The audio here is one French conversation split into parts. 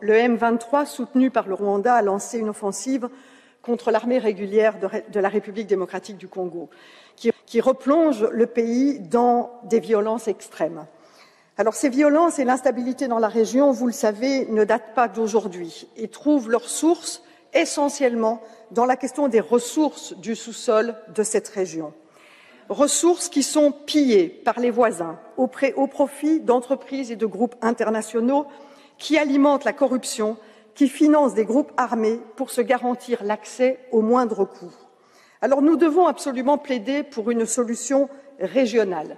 Le M23, soutenu par le Rwanda, a lancé une offensive contre l'armée régulière de la République démocratique du Congo, qui replonge le pays dans des violences extrêmes. Alors ces violences et l'instabilité dans la région, vous le savez, ne datent pas d'aujourd'hui et trouvent leur source essentiellement dans la question des ressources du sous-sol de cette région. Ressources qui sont pillées par les voisins au profit d'entreprises et de groupes internationaux qui alimentent la corruption, qui financent des groupes armés pour se garantir l'accès au moindre coût. Alors nous devons absolument plaider pour une solution régionale,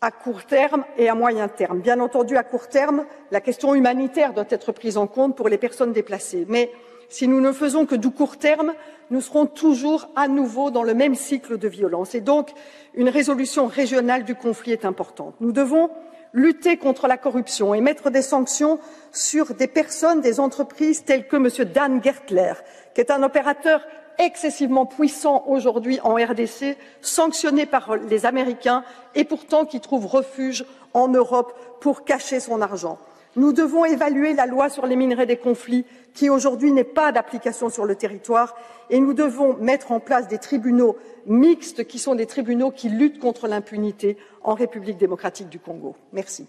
à court terme et à moyen terme. Bien entendu, à court terme, la question humanitaire doit être prise en compte pour les personnes déplacées. Mais si nous ne faisons que du court terme, nous serons toujours à nouveau dans le même cycle de violence. Et donc, une résolution régionale du conflit est importante. Nous devons lutter contre la corruption et mettre des sanctions sur des personnes, des entreprises telles que M. Dan Gertler, qui est un opérateur excessivement puissant aujourd'hui en RDC, sanctionné par les Américains et pourtant qui trouve refuge en Europe pour cacher son argent. Nous devons évaluer la loi sur les minerais des conflits qui aujourd'hui n'est pas d'application sur le territoire et nous devons mettre en place des tribunaux mixtes qui sont des tribunaux qui luttent contre l'impunité en République démocratique du Congo. Merci.